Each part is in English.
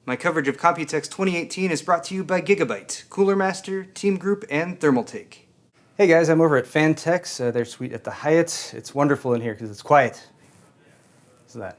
My coverage of Computex 2018 is brought to you by Gigabyte, Cooler Master, Team Group, and Thermaltake. Hey guys, I'm over at Phanteks. Their suite at the Hyatt. It's wonderful in here because it's quiet. What's that?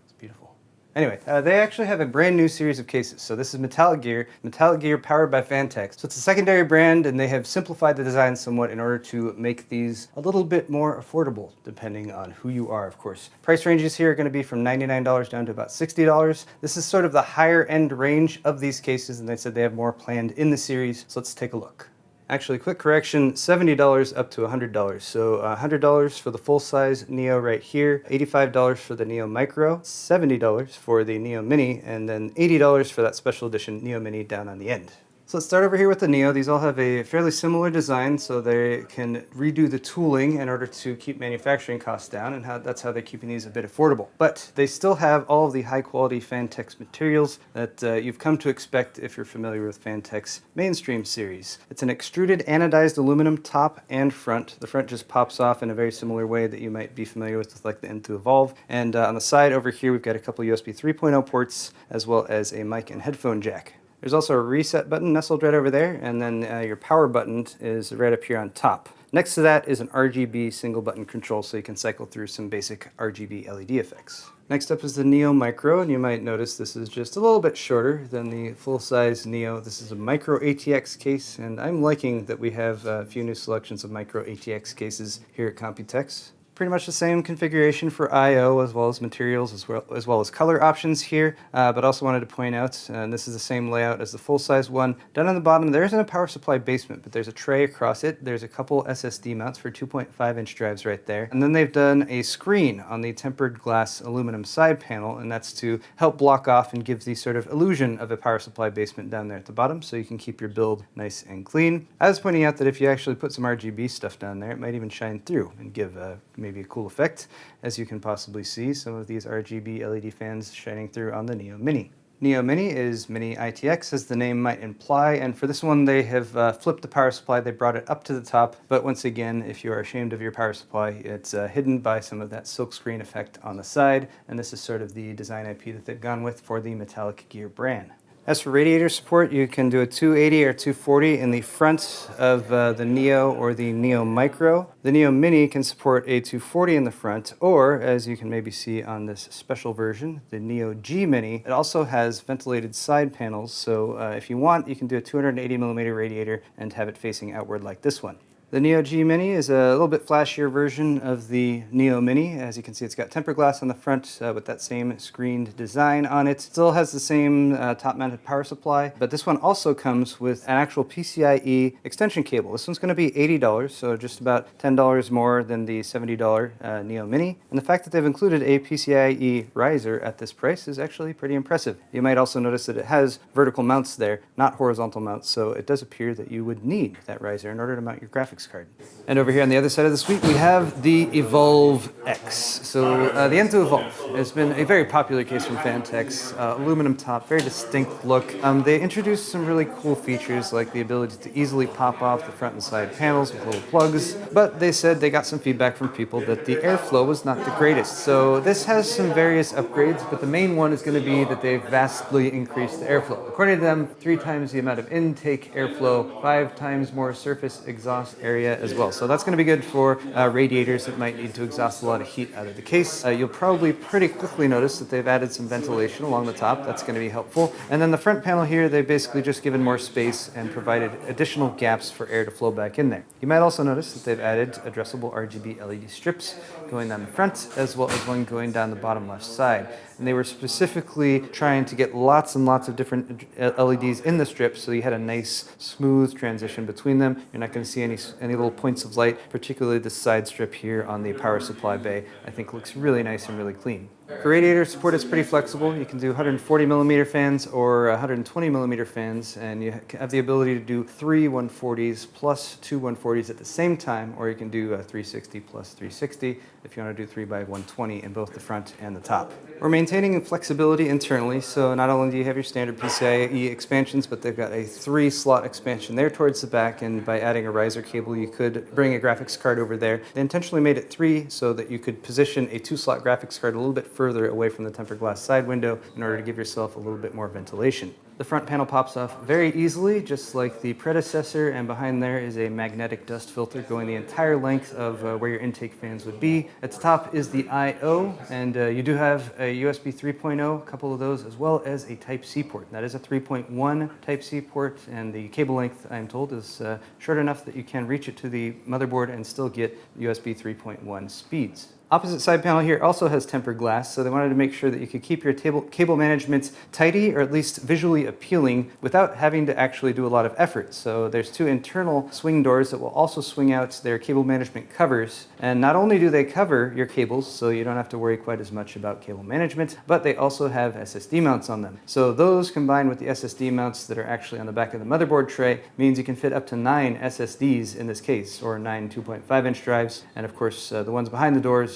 It's beautiful. Anyway, they actually have a brand new series of cases. So this is MetallicGear powered by Phanteks. So it's a secondary brand, and they have simplified the design somewhat in order to make these a little bit more affordable, depending on who you are, of course. Price ranges here are going to be from $99 down to about $60. This is sort of the higher end range of these cases, and they said they have more planned in the series. So let's take a look. Actually, quick correction, $70 up to $100. So $100 for the full-size Neo right here, $85 for the Neo Micro, $70 for the Neo Mini, and then $80 for that special edition Neo Mini down on the end. So let's start over here with the Neo. These all have a fairly similar design, so they can redo the tooling in order to keep manufacturing costs down, and that's how they're keeping these a bit affordable. But they still have all of the high-quality Phanteks materials that you've come to expect if you're familiar with Phanteks' mainstream series. It's an extruded anodized aluminum top and front. The front just pops off in a very similar way that you might be familiar with like the End to Evolve. And on the side over here, we've got a couple USB 3.0 ports, as well as a mic and headphone jack. There's also a reset button nestled right over there, and then your power button is right up here on top. Next to that is an RGB single button control, so you can cycle through some basic RGB LED effects. Next up is the Neo Micro, and you might notice this is just a little bit shorter than the full-size Neo. This is a micro ATX case, and I'm liking that we have a few new selections of micro ATX cases here at Computex. Pretty much the same configuration for I/O as well as materials as well as color options here, but also wanted to point out, and this is the same layout as the full-size one. Down on the bottom there isn't a power supply basement, but there's a tray across it. There's a couple SSD mounts for 2.5-inch drives right there. And then they've done a screen on the tempered glass aluminum side panel, and that's to help block off and give the sort of illusion of a power supply basement down there at the bottom, so you can keep your build nice and clean. I was pointing out that if you actually put some RGB stuff down there, it might even shine through and give maybe a cool effect. As you can possibly see, some of these RGB LED fans shining through on the Neo Mini. Neo Mini is Mini-ITX, as the name might imply, and for this one they have flipped the power supply. They brought it up to the top, but once again, if you are ashamed of your power supply, it's hidden by some of that silkscreen effect on the side, and this is sort of the design IP that they've gone with for the MetallicGear brand. As for radiator support, you can do a 280 or 240 in the front of the Neo or the Neo Micro. The Neo Mini can support a 240 in the front, or as you can maybe see on this special version, the Neo G Mini, it also has ventilated side panels, so if you want, you can do a 280mm radiator and have it facing outward like this one. The Neo G Mini is a little bit flashier version of the Neo Mini. As you can see, it's got tempered glass on the front with that same screened design on it. Still has the same top-mounted power supply, but this one also comes with an actual PCIe extension cable. This one's going to be $80, so just about $10 more than the $70 Neo Mini. And the fact that they've included a PCIe riser at this price is actually pretty impressive. You might also notice that it has vertical mounts there, not horizontal mounts, so it does appear that you would need that riser in order to mount your graphics card. And over here on the other side of the suite, we have the EVOLV X. So the End to Evolve has been a very popular case from Phanteks. Aluminum top, very distinct look. They introduced some really cool features like the ability to easily pop off the front and side panels with little plugs, but they said they got some feedback from people that the airflow was not the greatest. So this has some various upgrades, but the main one is going to be that they've vastly increased the airflow. According to them, 3 times the amount of intake airflow, 5 times more surface exhaust area as well. So that's going to be good for radiators that might need to exhaust a lot of heat out of the case. You'll probably pretty quickly notice that they've added some ventilation along the top. That's going to be helpful. And then the front panel here, they've basically just given more space and provided additional gaps for air to flow back in there. You might also notice that they've added addressable Rgb LED strips going down the front, as well as one going down the bottom left side. And they were specifically trying to get lots and lots of different LEDs in the strips, so you had a nice smooth transition between them. You're not going to see any little points of light, particularly this side strip here on the power supply bay. I think looks really nice and really clean. For radiator support, it's pretty flexible. You can do 140mm fans or 120mm fans, and you have the ability to do 3 140s plus 2 140s at the same time, or you can do 360 plus 360 if you want to do 3 by 120 in both the front and the top. We're maintaining flexibility internally, so not only do you have your standard PCIe expansions, but they've got a 3-slot expansion there towards the back, and by adding a riser cable, you could bring a graphics card over there. They intentionally made it 3 so that you could position a 2-slot graphics card a little bit further away from the tempered glass side window in order to give yourself a little bit more ventilation. The front panel pops off very easily, just like the predecessor, and behind there is a magnetic dust filter going the entire length of where your intake fans would be. At the top is the I/O, and you do have a USB 3.0, a couple of those, as well as a Type-C port. That is a 3.1 Type-C port, and the cable length, I'm told, is short enough that you can reach it to the motherboard and still get USB 3.1 speeds. Opposite side panel here also has tempered glass, so they wanted to make sure that you could keep your cable management tidy, or at least visually appealing, without having to actually do a lot of effort. So there's two internal swing doors that will also swing out their cable management covers, and not only do they cover your cables, so you don't have to worry quite as much about cable management, but they also have SSD mounts on them. So those, combined with the SSD mounts that are actually on the back of the motherboard tray, means you can fit up to 9 SSDs in this case, or 9 2.5-inch drives, and of course the ones behind the doors,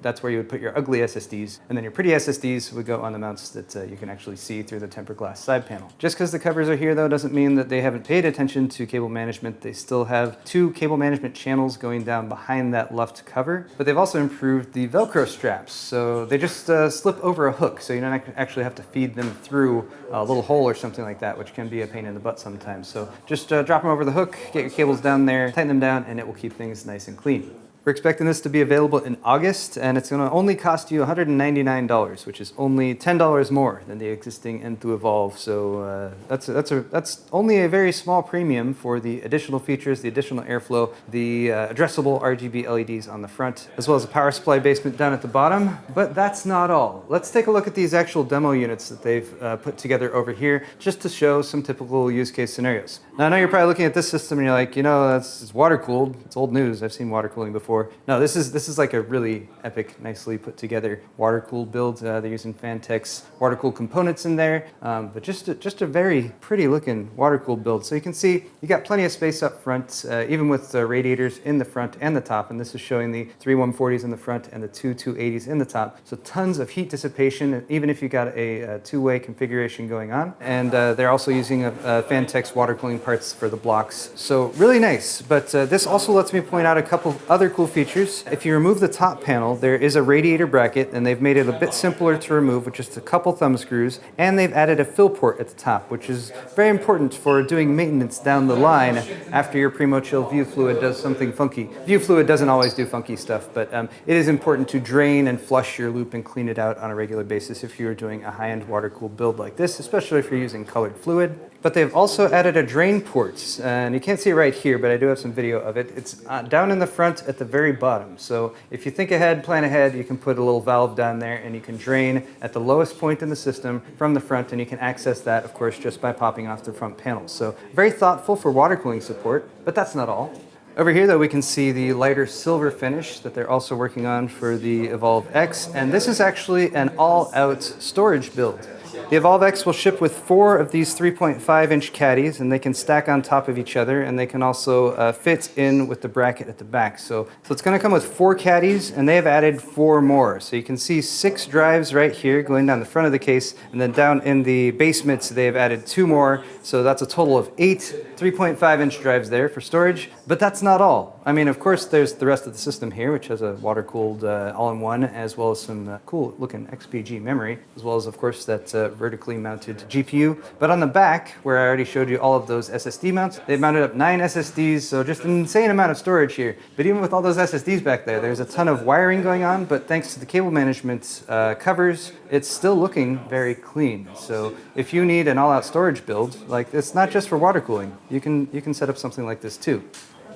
that's where you would put your ugly SSDs, and then your pretty SSDs would go on the mounts that you can actually see through the tempered glass side panel. Just because the covers are here, though, doesn't mean that they haven't paid attention to cable management. They still have 2 cable management channels going down behind that luft cover, but they've also improved the Velcro straps. So they just slip over a hook, so you don't actually have to feed them through a little hole or something like that, which can be a pain in the butt sometimes. So just drop them over the hook, get your cables down there, tighten them down, and it will keep things nice and clean. We're expecting this to be available in August, and it's going to only cost you $199, which is only $10 more than the existing Enthoo EVOLV. So that's only a very small premium for the additional features, the additional airflow, the addressable RGB LEDs on the front, as well as a power supply basement down at the bottom. But that's not all. Let's take a look at these actual demo units that they've put together over here, just to show some typical use case scenarios. Now, I know you're probably looking at this system and you're like, you know, it's water cooled. It's old news. I've seen water cooling before. No, this is like a really epic, nicely put together water cooled build. They're using Phanteks water cooled components in there, but just a very pretty looking water cooled build. So you can see you got plenty of space up front, even with radiators in the front and the top. And this is showing the 3 140s in the front and the 2 280s in the top. So tons of heat dissipation, even if you got a two-way configuration going on. And they're also using Phanteks water cooling parts for the blocks. So really nice. But this also lets me point out a couple other cool features. If you remove the top panel, there is a radiator bracket, and they've made it a bit simpler to remove with just a couple thumb screws, and they've added a fill port at the top, which is very important for doing maintenance down the line after your Primo Chill view fluid does something funky. View fluid doesn't always do funky stuff, but it is important to drain and flush your loop and clean it out on a regular basis if you're doing a high-end water-cooled build like this, especially if you're using colored fluid. But they've also added a drain port, and you can't see it right here, but I do have some video of it. It's down in the front at the very bottom. So if you think ahead, plan ahead, you can put a little valve down there and you can drain at the lowest point in the system from the front, and you can access that, of course, just by popping off the front panel. So very thoughtful for water cooling support, but that's not all. Over here, though, we can see the lighter silver finish that they're also working on for the EVOLV X, and this is actually an all-out storage build. The EVOLV X will ship with 4 of these 3.5-inch caddies, and they can stack on top of each other, and they can also fit in with the bracket at the back. So it's going to come with 4 caddies, and they have added 4 more. So you can see 6 drives right here going down the front of the case, and then down in the basement they have added 2 more. So that's a total of 8 3.5-inch drives there for storage. But that's not all. I mean, of course, there's the rest of the system here, which has a water-cooled all-in-one, as well as some cool-looking XPG memory, as well as, of course, that vertically mounted GPU. But on the back, where I already showed you all of those SSD mounts, they've mounted up 9 SSDs, so just an insane amount of storage here. But even with all those SSDs back there, there's a ton of wiring going on, but thanks to the cable management covers, it's still looking very clean. So if you need an all-out storage build, like, it's not just for water cooling. You can set up something like this too.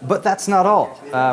But that's not all.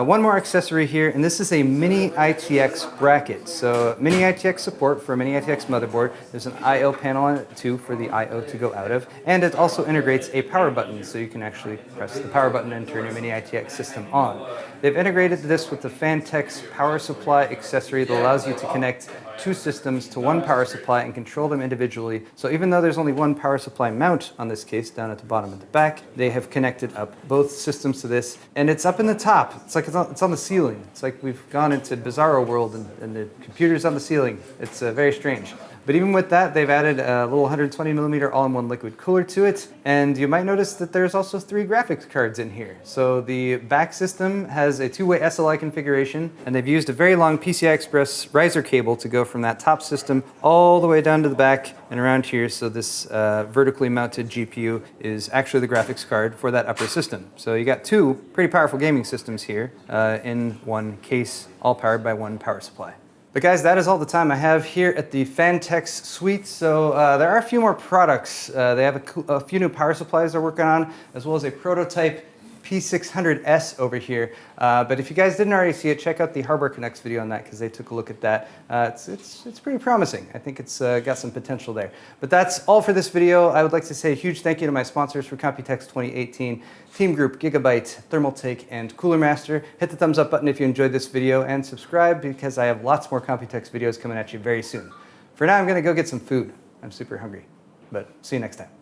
One more accessory here, and this is a Mini-ITX bracket. So Mini-ITX support for a Mini-ITX motherboard. There's an I/O panel on it too for the I/O to go out of, and it also integrates a power button, so you can actually press the power button and turn your Mini-ITX system on. They've integrated this with the Phanteks power supply accessory that allows you to connect 2 systems to 1 power supply and control them individually. So even though there's only 1 power supply mount on this case down at the bottom of the back, they have connected up both systems to this, and it's up in the top. It's like it's on the ceiling. It's like we've gone into Bizarro world and the computer's on the ceiling. It's very strange. But even with that, they've added a little 120mm all-in-one liquid cooler to it. And you might notice that there's also 3 graphics cards in here. So the back system has a 2-way SLI configuration, and they've used a very long PCI Express riser cable to go from that top system all the way down to the back and around here. So this vertically mounted GPU is actually the graphics card for that upper system. So you got 2 pretty powerful gaming systems here in one case, all powered by one power supply. But guys, that is all the time I have here at the Phanteks suite. So there are a few more products. They have a few new power supplies they're working on, as well as a prototype P600S over here. But if you guys didn't already see it, check out the Hardware Connects video on that, because they took a look at that. It's pretty promising. I think it's got some potential there. But that's all for this video. I would like to say a huge thank you to my sponsors for Computex 2018, Team Group, Gigabyte, Thermaltake, and Cooler Master. Hit the thumbs up button if you enjoyed this video, and subscribe, because I have lots more Computex videos coming at you very soon. For now, I'm going to go get some food. I'm super hungry. But see you next time.